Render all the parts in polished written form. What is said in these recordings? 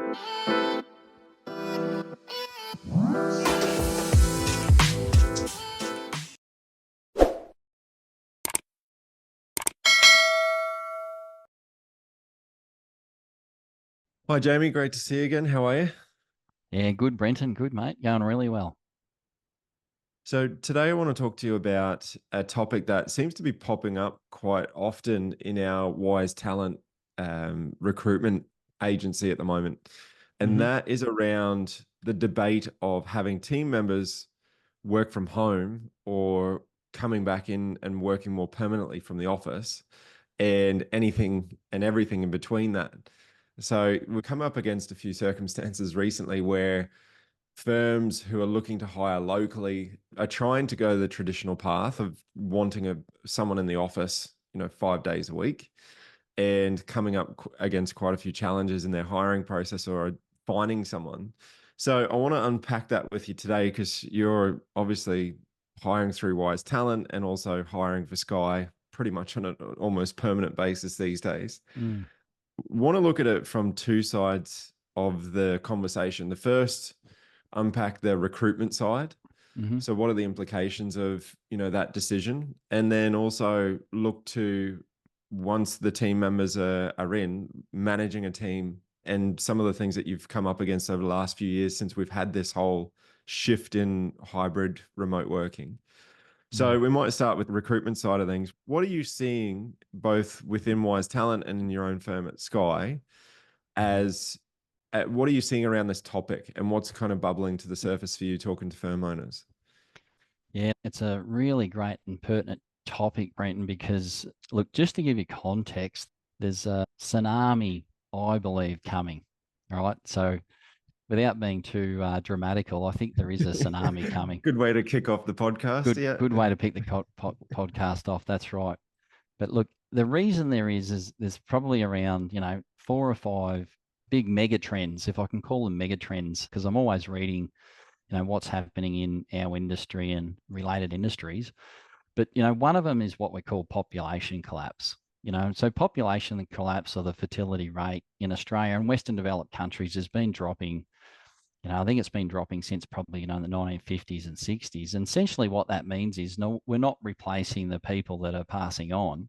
Hi, Jamie. Great to see you again. How are you? Yeah, good, Brenton. Good, mate. Going really well. So, today I want to talk to you about a topic that seems to be popping up quite often in our Wise Talent recruitment agency at the moment. And Hmm. that is around the debate of having team members work from home or coming back in and working more permanently from the office and anything and everything in between that. So, we've come up against a few circumstances recently where firms who are looking to hire locally are trying to go the traditional path of wanting someone in the office, 5 days a week, and coming up against quite a few challenges in their hiring process or finding someone. So I want to unpack that with you today because you're obviously hiring through Wise Talent and also hiring for Sky pretty much on an almost permanent basis these days. Mm. Want to look at it from two sides of the conversation. The first, unpack the recruitment side. Hmm. So what are the implications of, that decision? And then also look to, once the team members are in, managing a team and some of the things that you've come up against over the last few years since we've had this whole shift in hybrid remote working. Mm. So we might start with the recruitment side of things. What are you seeing both within Wise Talent and in your own firm at Sky as what are you seeing around this topic and what's kind of bubbling to the surface for you talking to firm owners? Yeah, it's a really great and pertinent topic, Brenton, because look, just to give you context, there's a tsunami, I believe, coming. All right. So without being too dramatical, I think there is a tsunami coming. Good way to kick off the podcast. Yeah. Good way to pick the podcast off. That's right. But look, the reason there is there's probably around, 4 or 5 big mega trends, if I can call them mega trends, because I'm always reading, what's happening in our industry and related industries. But, one of them is what we call population collapse. So population collapse, or the fertility rate in Australia and Western developed countries, has been dropping. I think it's been dropping since probably, the 1950s and 60s. And essentially what that means is, no, we're not replacing the people that are passing on.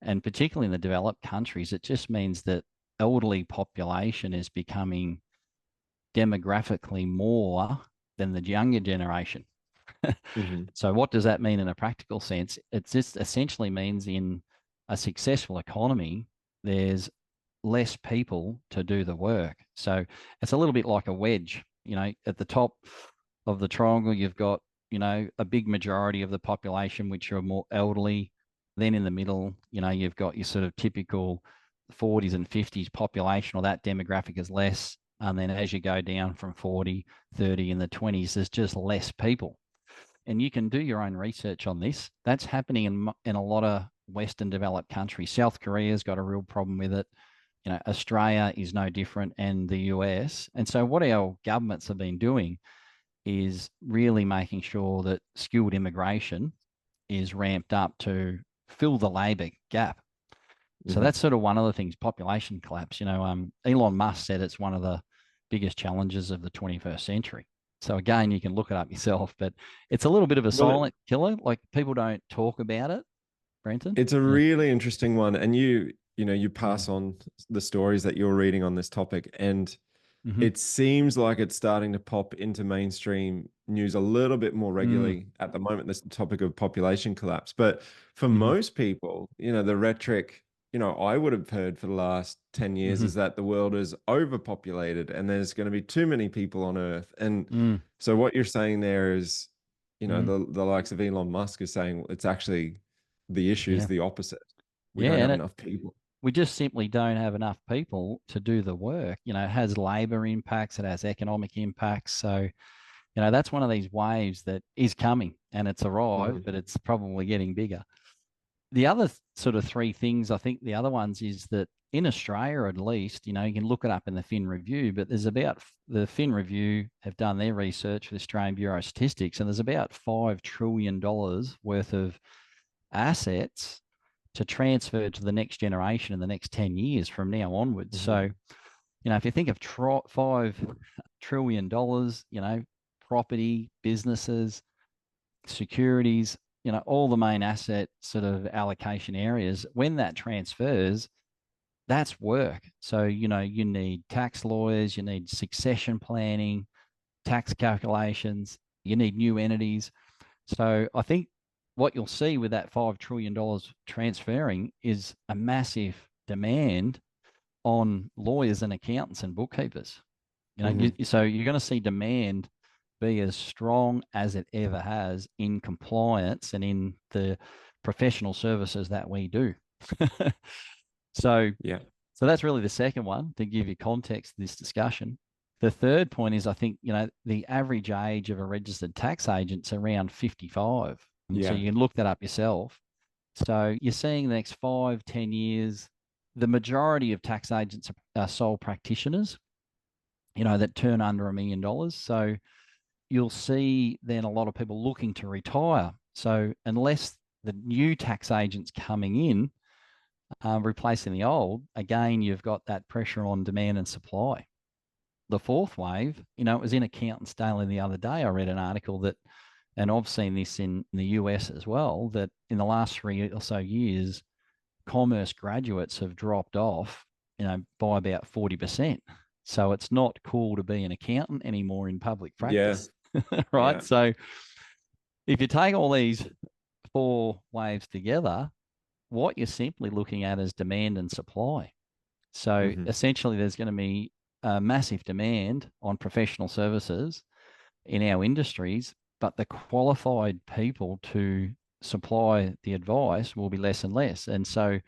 And particularly in the developed countries, it just means that elderly population is becoming demographically more than the younger generation. Hmm. So what does that mean in a practical sense? It just essentially means in a successful economy, there's less people to do the work. So it's a little bit like a wedge. At the top of the triangle, you've got, a big majority of the population, which are more elderly. Then in the middle, you've got your sort of typical 40s and 50s population, or that demographic is less. And then as you go down from 40, 30 in the 20s, there's just less people. And you can do your own research on this. That's happening in a lot of Western developed countries. South Korea's got a real problem with it. Australia is no different, and the US. And so what our governments have been doing is really making sure that skilled immigration is ramped up to fill the labor gap. So Hmm. that's sort of one of the things, population collapse. Elon Musk said it's one of the biggest challenges of the 21st century. So again, you can look it up yourself, but it's a little bit of a Well, silent killer. Like, people don't talk about it, Brenton. it's a Yeah. really interesting one. And you Mm. pass on the stories that you're reading on this topic. And Mm-hmm. it seems like it's starting to pop into mainstream news a little bit more Mm. regularly at the moment, this topic of population collapse. But for Mm-hmm. most people, the rhetoric, I would have heard for the last 10 years Mm-hmm. is that the world is overpopulated and there's going to be too many people on Earth. And Mm. so what you're saying there is, Mm. the likes of Elon Musk is saying it's actually the issue is Yeah. the opposite. We Yeah. don't And have enough people. we just simply don't have enough people to do the work. It has labor impacts, it has economic impacts. So, that's one of these waves that is coming, and it's arrived, Mhm. but it's probably getting bigger. The other sort of three things, I think the other ones is that in Australia, at least, you can look it up in the Fin Review, but the Fin Review have done their research for the Australian Bureau of Statistics, and there's about $5 trillion worth of assets to transfer to the next generation in the next 10 years from now onwards. Mhm. So if you think of $5 trillion, property, businesses, securities, all the main asset sort of allocation areas, when that transfers, that's work. So, you need tax lawyers, you need succession planning, tax calculations, you need new entities. So I think what you'll see with that $5 trillion transferring is a massive demand on lawyers and accountants and bookkeepers. So you're going to see demand be as strong as it ever has in compliance and in the professional services that we do. So, Yeah. so that's really the second one to give you context to this discussion. The third point is, I think, the average age of a registered tax agent's around 55. So Yeah. you can look that up yourself. So you're seeing the next 5-10 years, the majority of tax agents are sole practitioners, that turn under $1 million. So you'll see then a lot of people looking to retire. So unless the new tax agents coming in, replacing the old, again, you've got that pressure on demand and supply. The fourth wave, it was in Accountants Daily the other day. I read an article that, and I've seen this in the US as well, that in the last 3 or so years, commerce graduates have dropped off, by about 40%. So it's not cool to be an accountant anymore in public Yeah. practice, right? Yeah. So if you take all these four waves together, what you're simply looking at is demand and supply. So essentially, there's going to be a massive demand on professional services in our industries, but the qualified people to supply the advice will be less and less. And so,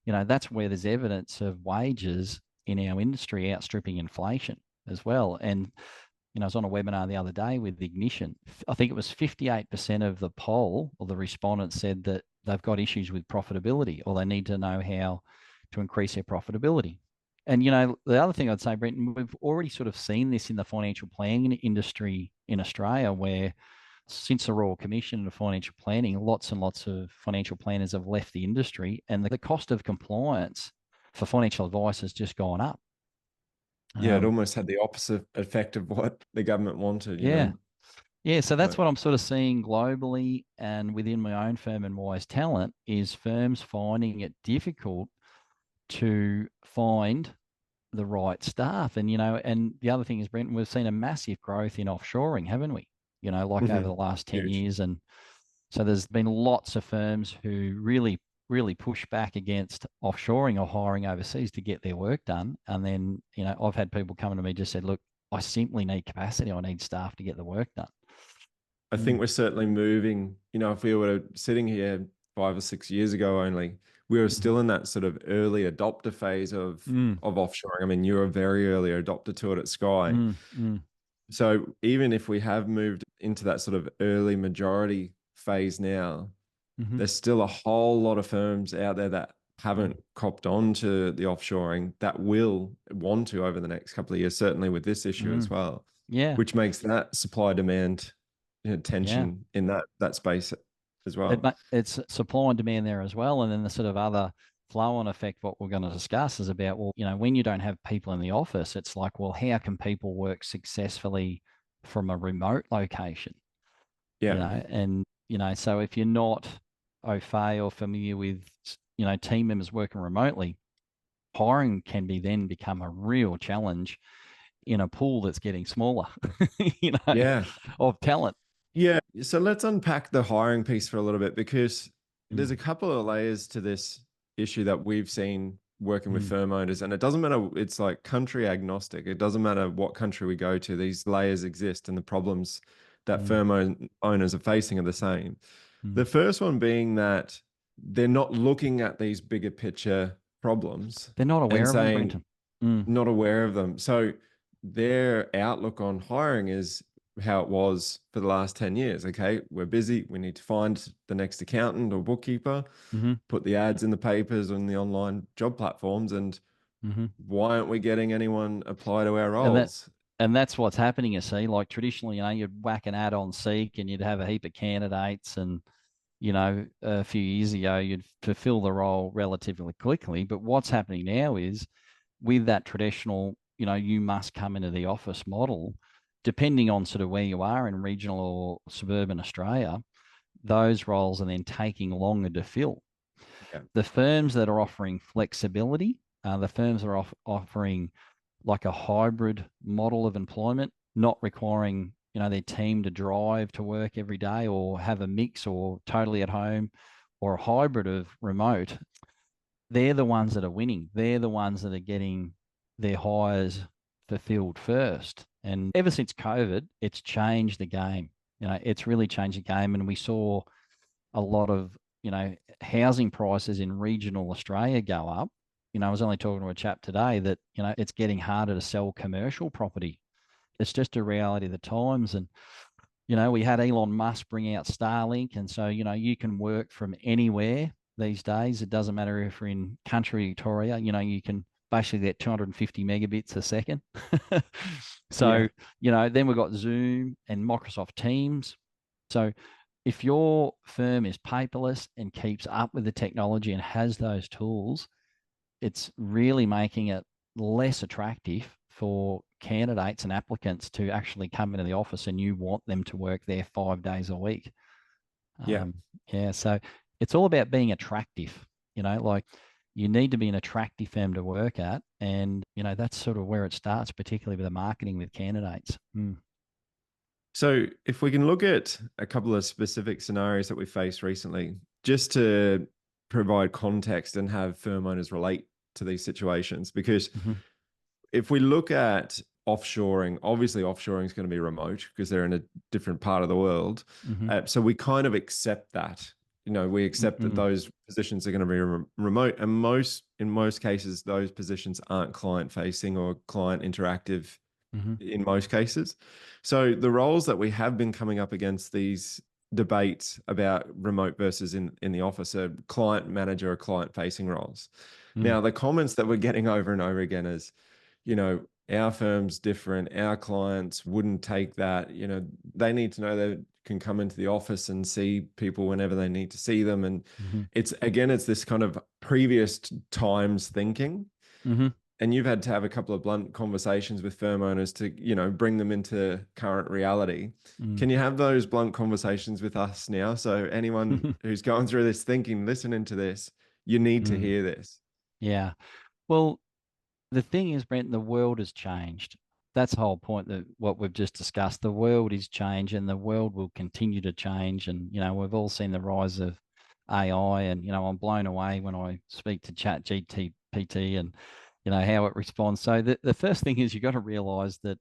that's where there's evidence of wages in our industry outstripping inflation as well. And, I was on a webinar the other day with Ignition. I think it was 58% of the poll or the respondents said that they've got issues with profitability, or they need to know how to increase their profitability. And, the other thing I'd say, Brenton, we've already sort of seen this in the financial planning industry in Australia, where since the Royal Commission of Financial Planning, lots and lots of financial planners have left the industry, and the cost of compliance for financial advice has just gone up. Yeah, it almost had the opposite effect of what the government wanted, Yeah. Yeah, so that's Like, what I'm sort of seeing globally and within my own firm and Wize Talent, is firms finding it difficult to find the right staff. And, and the other thing is, Brenton, we've seen a massive growth in offshoring, haven't we? Like over the last 10 huge. years. And so there's been lots of firms who really, really push back against offshoring or hiring overseas to get their work done. And then, I've had people coming to me just said, look, I simply need capacity. I need staff to get the work done. I think we're certainly moving, if we were sitting here 5 or 6 years ago only, we were still in that sort of early adopter phase of offshoring. I mean, you're a very early adopter to it at Sky. So even if we have moved into that sort of early majority phase now, there's still a whole lot of firms out there that haven't copped on to the offshoring that will want to over the next couple of years, certainly with this issue as well. Yeah. Which makes that supply demand tension in that space as well. It's supply and demand there as well. And then the sort of other flow-on effect, what we're going to discuss, is about, well, when you don't have people in the office, it's like, well, how can people work successfully from a remote location? Yeah. And, so if you're not au fait or familiar with, team members working remotely, hiring can then become a real challenge in a pool that's getting smaller, of talent. Yeah. So let's unpack the hiring piece for a little bit, because there's a couple of layers to this issue that we've seen working with firm owners, and it doesn't matter. It's like country agnostic. It doesn't matter what country we go to. These layers exist, and the problems that firm owners are facing are the same. The first one being that they're not looking at these bigger picture problems. They're not aware and of them, saying, Brenton. not aware of them. So their outlook on hiring is how it was for the last 10 years. Okay, we're busy. We need to find the next accountant or bookkeeper, put the ads in the papers and the online job platforms. And why aren't we getting anyone apply to our roles? And that's what's happening, you see. Like traditionally, you'd whack an ad on Seek and you'd have a heap of candidates, and, a few years ago, you'd fulfill the role relatively quickly. But what's happening now is, with that traditional you must come into the office model, depending on sort of where you are in regional or suburban Australia, those roles are then taking longer to fill. Yeah. The firms that are offering flexibility, the firms are offering like a hybrid model of employment, not requiring their team to drive to work every day, or have a mix, or totally at home, or a hybrid of remote. They're the ones that are winning. They're the ones that are getting their hires fulfilled first. And ever since COVID, it's changed the game. It's really changed the game. And we saw a lot of, housing prices in regional Australia go up. I was only talking to a chap today that, it's getting harder to sell commercial property. It's just a reality of the times. And, we had Elon Musk bring out Starlink. And so, you can work from anywhere these days. It doesn't matter if you're in country Victoria, you can basically get 250 megabits a second. So, then we've got Zoom and Microsoft Teams. So if your firm is paperless and keeps up with the technology and has those tools, it's really making it less attractive for candidates and applicants to actually come into the office, and you want them to work there 5 days a week. Yeah. So it's all about being attractive, like you need to be an attractive firm to work at. And, that's sort of where it starts, particularly with the marketing with candidates. So if we can look at a couple of specific scenarios that we faced recently, just to provide context and have firm owners relate to these situations, because if we look at offshoring, obviously offshoring is going to be remote because they're in a different part of the world. So we kind of accept that, we accept that those positions are going to be remote. And in most cases, those positions aren't client facing or client interactive in most cases. So the roles that we have been coming up against these debates about remote versus in the office are client manager or client facing roles. Now, the comments that we're getting over and over again is, our firm's different. Our clients wouldn't take that. They need to know they can come into the office and see people whenever they need to see them. And it's this kind of previous times thinking. And you've had to have a couple of blunt conversations with firm owners to, bring them into current reality. Can you have those blunt conversations with us now? So anyone who's going through this thinking, listening to this, you need to hear this. Yeah. Well, the thing is, Brent, the world has changed. That's the whole point, that what we've just discussed. The world is changing, and the world will continue to change. And, we've all seen the rise of AI, and, I'm blown away when I speak to Chat GPT and, how it responds. So the first thing is, you've got to realize that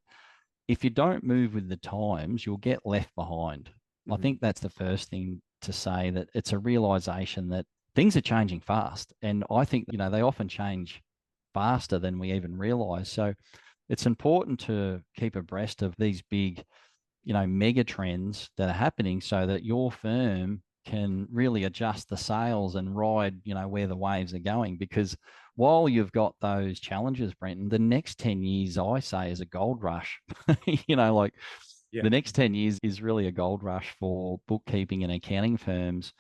if you don't move with the times, you'll get left behind. I think that's the first thing to say, that it's a realization that things are changing fast. And I think, they often change faster than we even realize. So it's important to keep abreast of these big, mega trends that are happening, so that your firm can really adjust the sails and ride, where the waves are going. Because while you've got those challenges, Brenton, the next 10 years, I say, is a gold rush. The next 10 years is really a gold rush for bookkeeping and accounting firms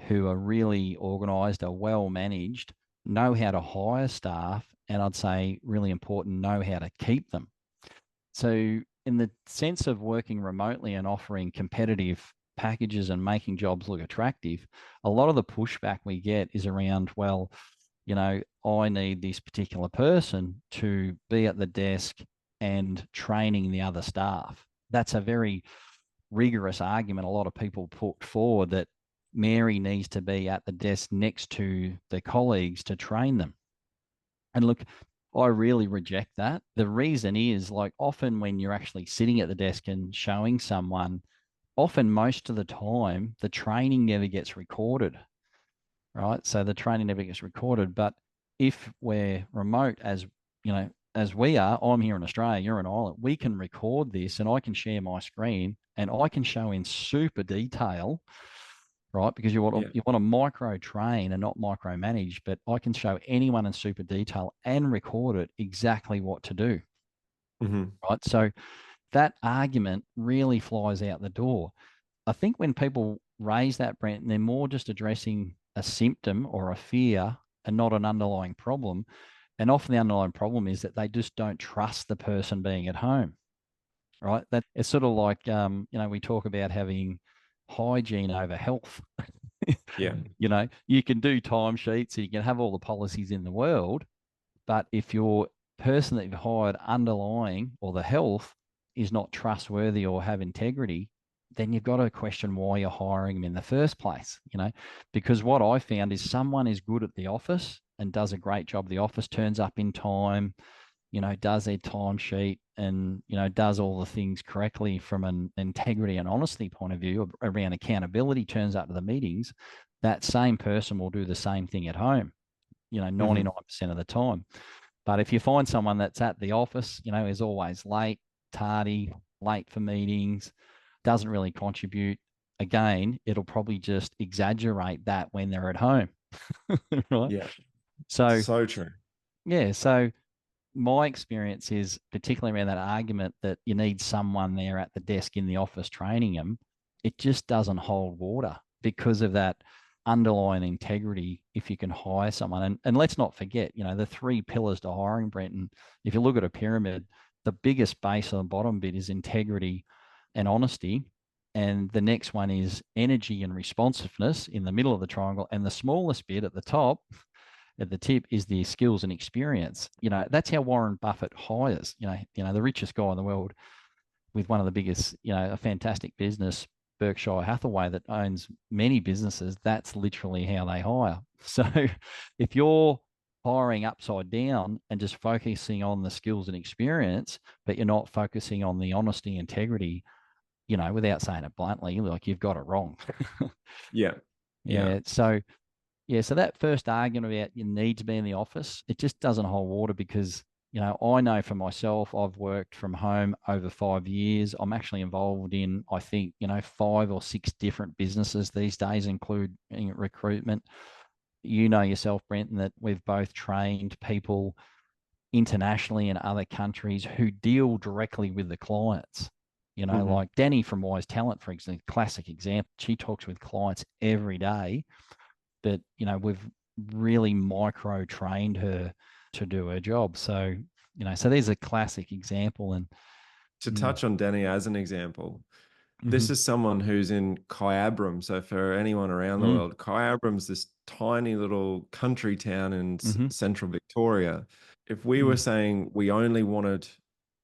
who are really organized, are well managed, know how to hire staff, and I'd say really important, know how to keep them. So in the sense of working remotely and offering competitive packages and making jobs look attractive, a lot of the pushback we get is around, well, I need this particular person to be at the desk and training the other staff. That's a very rigorous argument a lot of people put forward, that Mary needs to be at the desk next to the colleagues to train them. And look, I really reject that. The reason is, like, often when you're actually sitting at the desk and showing someone, often most of the time, the training never gets recorded, right? So the training never gets recorded. But if we're remote, as as we are, I'm here in Australia, you're in Ireland, we can record this, and I can share my screen, and I can show in super detail, right? Because you want to micro train and not micro manage, but I can show anyone in super detail and record it exactly what to do, right? So that argument really flies out the door. I think when people raise that, Brent, they're more just addressing a symptom or a fear and not an underlying problem. And often the underlying problem is that they just don't trust the person being at home, right? That it's sort of like, we talk about having hygiene over health. Yeah. You can do timesheets, you can have all the policies in the world, but if your person that you've hired underlying or the health is not trustworthy or have integrity, then you've got to question why you're hiring them in the first place, because what I found is someone is good at the office and does a great job at the office, turns up in time, does their timesheet and, does all the things correctly from an integrity and honesty point of view around accountability, turns up to the meetings, that same person will do the same thing at home, 99% of the time. But if you find someone that's at the office, is always late, tardy, late for meetings, doesn't really contribute, again, it'll probably just exaggerate that when they're at home. Right? Yeah. So, So true. yeah. So my experience is particularly around that argument that you need someone there at the desk in the office training them. It just doesn't hold water because of that underlying integrity. If you can hire someone, and let's not forget, the three pillars to hiring, Brenton, if you look at a pyramid, the biggest base on the bottom bit is integrity and honesty. And the next one is energy and responsiveness in the middle of the triangle. And the smallest bit at the top, at the tip, is the skills and experience. That's how Warren Buffett hires, the richest guy in the world with one of the biggest, a fantastic business, Berkshire Hathaway, that owns many businesses. That's literally how they hire. So if you're hiring upside down and just focusing on the skills and experience, but you're not focusing on the honesty, integrity, without saying it bluntly, like, you've got it wrong. Yeah. Yeah. So that first argument about you need to be in the office, it just doesn't hold water because, I know for myself, I've worked from home over 5 years. I'm actually involved in, I think, 5 or 6 different businesses these days, including recruitment. Yourself, Brenton, that we've both trained people internationally in other countries who deal directly with the clients. Like Danny from Wize Talent, for example, classic example. She talks with clients every day, but we've really micro trained her to do her job. So so there's a classic example. And To touch on Danny as an example, this mm-hmm. is someone who's in Kyabram. So for anyone around the world, Kyabram's this tiny little country town in central Victoria. If we were saying we only wanted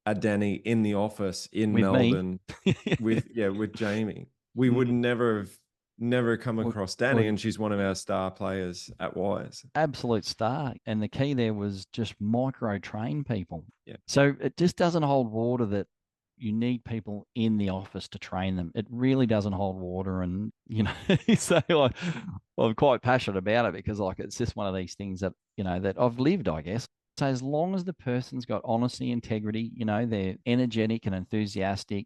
a Danny in the office in with Melbourne me, with Jamie, we would never come across Danny, and she's one of our star players at Wize. Absolute star. And the key there was just micro train people. Yeah. So it just doesn't hold water that you need people in the office to train them. It really doesn't hold water. And, so I'm quite passionate about it because, like, it's just one of these things that, that I've lived, I guess. So as long as the person's got honesty, integrity, they're energetic and enthusiastic,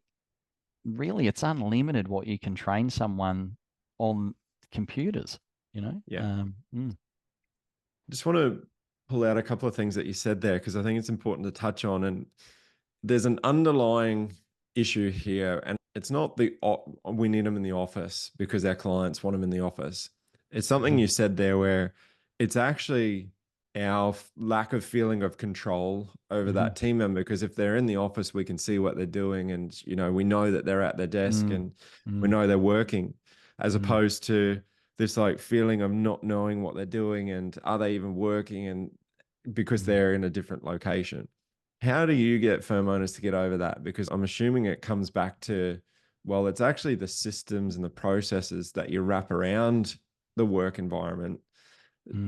really it's unlimited what you can train someone on computers, Yeah. Just want to pull out a couple of things that you said there because I think it's important to touch on. And there's an underlying issue here, and it's not we need them in the office because our clients want them in the office. It's something you said there where it's actually our lack of feeling of control over that team member, because if they're in the office, we can see what they're doing, and we know that they're at their desk and we know they're working, as opposed to this like feeling of not knowing what they're doing and are they even working, and because they're in a different location. How do you get firm owners to get over that? Because I'm assuming it comes back to, well, it's actually the systems and the processes that you wrap around the work environment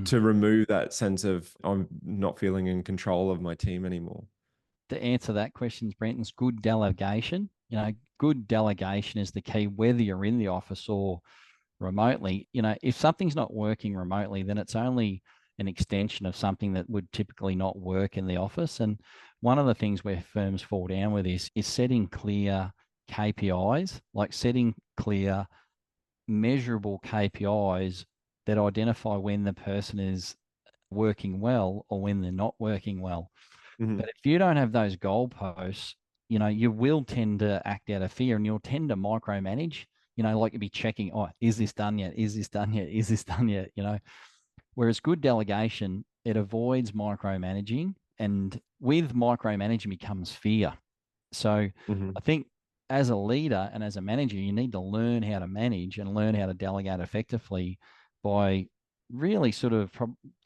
to remove that sense of I'm not feeling in control of my team anymore. To answer that question, Brenton's good delegation. Good delegation is the key, whether you're in the office or remotely. If something's not working remotely, then it's only an extension of something that would typically not work in the office. And one of the things where firms fall down with is setting clear KPIs, like setting clear measurable KPIs that identify when the person is working well or when they're not working well. But if you don't have those goalposts, you will tend to act out of fear and you'll tend to micromanage, like you'll be checking, oh, is this done yet? Is this done yet? Is this done yet? Whereas good delegation, it avoids micromanaging, and with micromanaging becomes fear. So I think as a leader and as a manager, you need to learn how to manage and learn how to delegate effectively by really sort of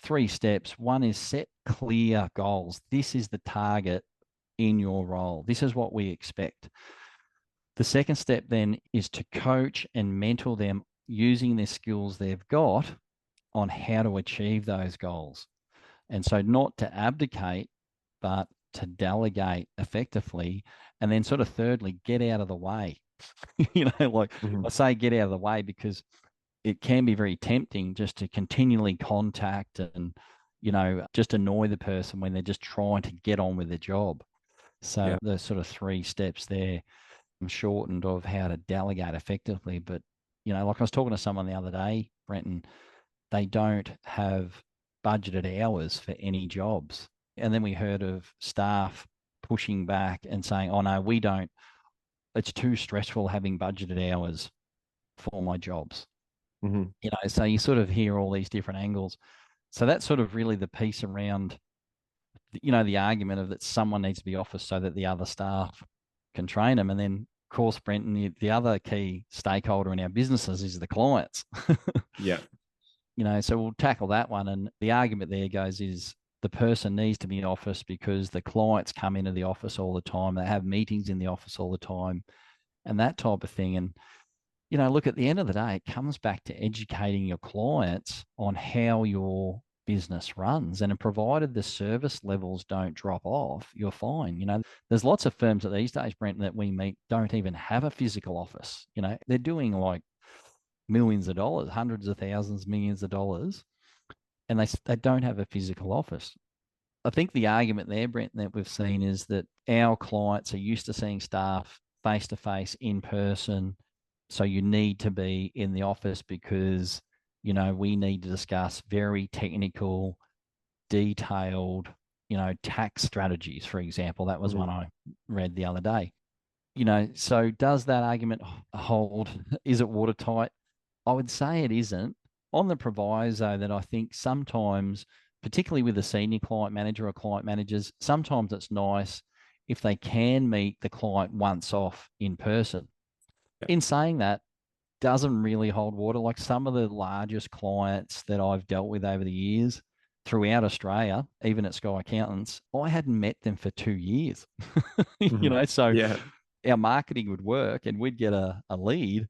three steps. One is set clear goals. This is the target in your role. This is what we expect. The second step then is to coach and mentor them using their skills they've got on how to achieve those goals. And so not to abdicate, but to delegate effectively. And then sort of thirdly, get out of the way. Like I say, get out of the way because it can be very tempting just to continually contact and, just annoy the person when they're just trying to get on with their job. So the sort of three steps there, I'm shortened of how to delegate effectively. But, like I was talking to someone the other day, Brenton, they don't have budgeted hours for any jobs. And then we heard of staff pushing back and saying, oh, no, we don't. It's too stressful having budgeted hours for my jobs. So you sort of hear all these different angles. So that's sort of really the piece around, the argument of that someone needs to be office so that the other staff can train them. And then, of course, Brenton, the other key stakeholder in our businesses is the clients. So we'll tackle that one. And the argument there goes is the person needs to be in office because the clients come into the office all the time. They have meetings in the office all the time and that type of thing. And, look, at the end of the day, it comes back to educating your clients on how your business runs. And provided the service levels don't drop off, you're fine. There's lots of firms at these days, Brenton, that we meet don't even have a physical office. They're doing like millions of dollars, hundreds of thousands, millions of dollars, and they don't have a physical office. I think the argument there, Brenton, that we've seen is that our clients are used to seeing staff face-to-face in person. So you need to be in the office because, we need to discuss very technical, detailed, tax strategies, for example. That was one I read the other day. So does that argument hold? Is it watertight? I would say it isn't, on the proviso that I think sometimes, particularly with a senior client manager or client managers, sometimes it's nice if they can meet the client once off in person. In saying that, doesn't really hold water. Like some of the largest clients that I've dealt with over the years throughout Australia, even at Sky Accountants, I hadn't met them for 2 years. So our marketing would work and we'd get a lead.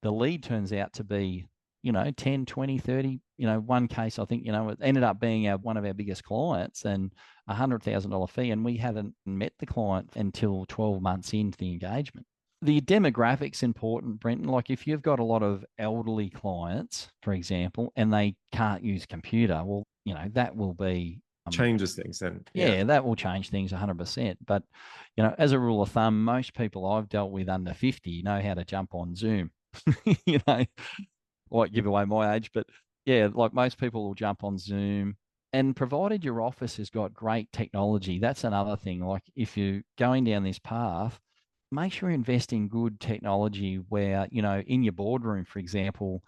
The lead turns out to be, 10, 20, 30, one case, I think, it ended up being one of our biggest clients and $100,000 fee. And we hadn't met the client until 12 months into the engagement. The demographics important, Brenton. Like if you've got a lot of elderly clients, for example, and they can't use computer, well, that will be changes things then. Yeah, that will change things 100%. But, as a rule of thumb, most people I've dealt with under 50 know how to jump on Zoom. Won't give away my age, but yeah, like most people will jump on Zoom. And provided your office has got great technology, that's another thing. Like if you're going down this path, make sure you invest in good technology where, in your boardroom, for example,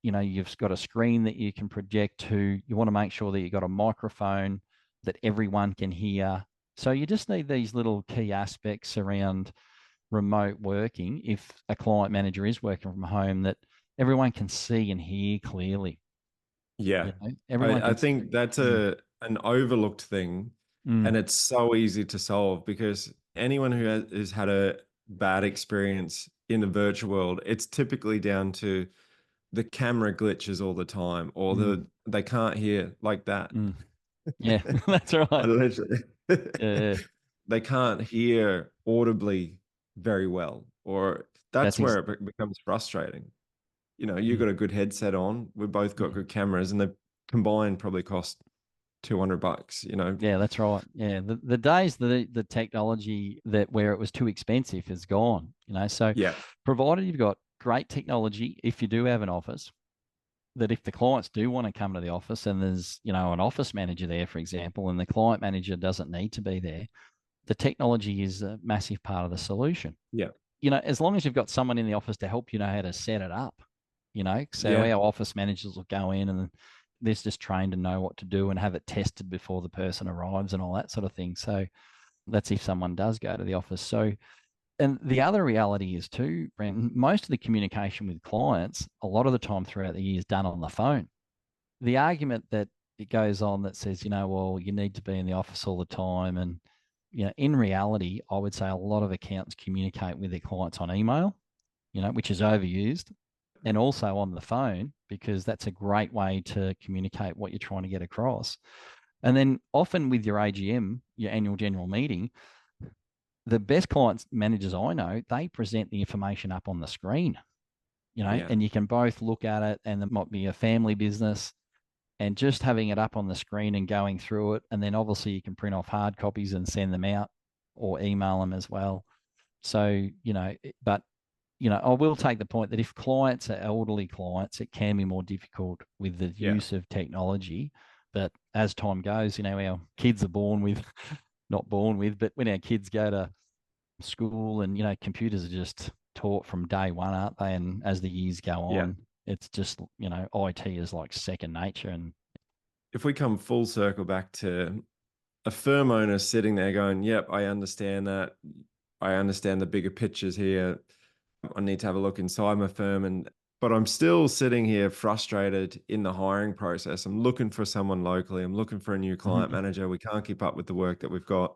you've got a screen that you can project to. You want to make sure that you've got a microphone that everyone can hear. So you just need these little key aspects around remote working. If a client manager is working from home, that everyone can see and hear clearly. I think that's an overlooked thing, and it's so easy to solve because anyone who has had a bad experience in the virtual world, it's typically down to the camera glitches all the time, or they can't hear like that. Yeah, that's right. Literally. They can't hear audibly very well, or that's where it becomes frustrating. You've got a good headset on. We've both got good cameras, and the combined probably cost $200. Yeah, that's right. Yeah, the days the technology where it was too expensive is gone. So provided you've got great technology, if you do have an office, that if the clients do want to come to the office and there's an office manager there, for example, and the client manager doesn't need to be there, the technology is a massive part of the solution. As long as you've got someone in the office to help you know how to set it up. So our office managers will go in and They're just trained to know what to do and have it tested before the person arrives and all that sort of thing. So that's if someone does go to the office. So, and the other reality is too, Brenton, most of the communication with clients, a lot of the time throughout the year is done on the phone. The argument that it goes on that says, well, you need to be in the office all the time. And, in reality, I would say a lot of accountants communicate with their clients on email, which is overused, and also on the phone, because that's a great way to communicate what you're trying to get across. And then often with your AGM, your annual general meeting, the best clients managers I know, they present the information up on the screen, and you can both look at it, and there might be a family business, and just having it up on the screen and going through it. And then obviously you can print off hard copies and send them out or email them as well. So, but, I will take the point that if clients are elderly clients, it can be more difficult with the use of technology. But as time goes, our kids are born with, not born with, but when our kids go to school and, computers are just taught from day one, aren't they? And as the years go on, it's just, IT is like second nature. And if we come full circle back to a firm owner sitting there going, yep, I understand that. I understand the bigger pictures here. I need to have a look inside my firm, but I'm still sitting here frustrated in the hiring process. I'm looking for someone locally. I'm looking for a new client manager. We can't keep up with the work that we've got.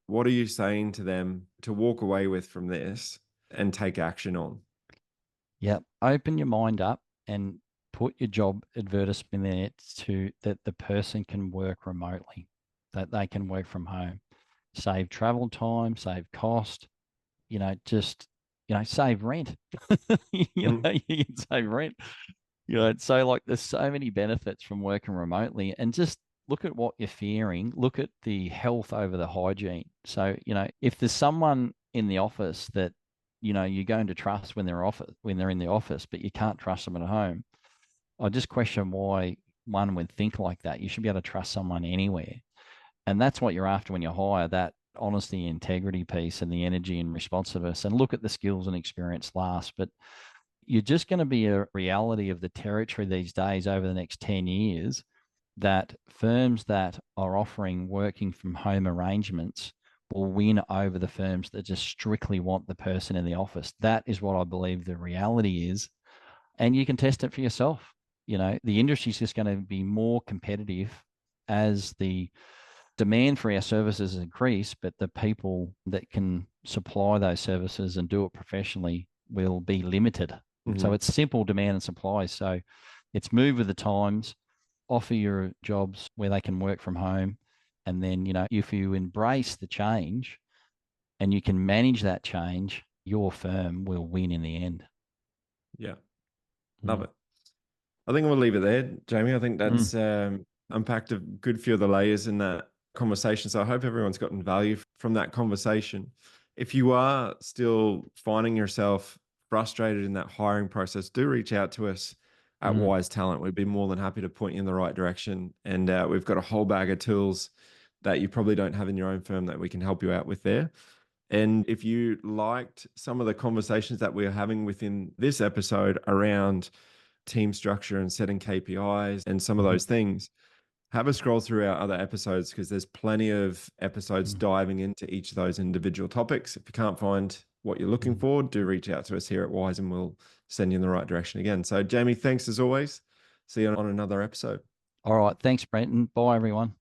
What are you saying to them to walk away with from this and take action on? Yep. Open your mind up and put your job advertisement in there to that the person can work remotely, that they can work from home, save travel time, save cost, just, save rent. You can save rent. So like there's so many benefits from working remotely, and just look at what you're fearing. Look at the health over the hygiene. So, if there's someone in the office that, you're going to trust when they're in the office, but you can't trust them at home, I just question why one would think like that. You should be able to trust someone anywhere. And that's what you're after when you hire, that honesty, integrity piece, and the energy and responsiveness. And look at the skills and experience last. But you're just going to be a reality of the territory these days over the next 10 years, that firms that are offering working from home arrangements will win over the firms that just strictly want the person in the office. That is what I believe the reality is. And you can test it for yourself. The industry is just going to be more competitive as the demand for our services increase, but the people that can supply those services and do it professionally will be limited. So it's simple demand and supply. So it's move with the times, offer your jobs where they can work from home. And then, if you embrace the change and you can manage that change, your firm will win in the end. Yeah. Love it. I think we'll leave it there, Jamie. I think that's unpacked a good few of the layers in that conversation. So I hope everyone's gotten value from that conversation. If you are still finding yourself frustrated in that hiring process, do reach out to us at Wize Talent. We'd be more than happy to point you in the right direction. And we've got a whole bag of tools that you probably don't have in your own firm that we can help you out with there. And if you liked some of the conversations that we're having within this episode around team structure and setting KPIs and some of those things, have a scroll through our other episodes, because there's plenty of episodes diving into each of those individual topics. If you can't find what you're looking for, do reach out to us here at Wize and we'll send you in the right direction again. So Jamie, thanks as always. See you on another episode. All right. Thanks, Brenton. Bye, everyone.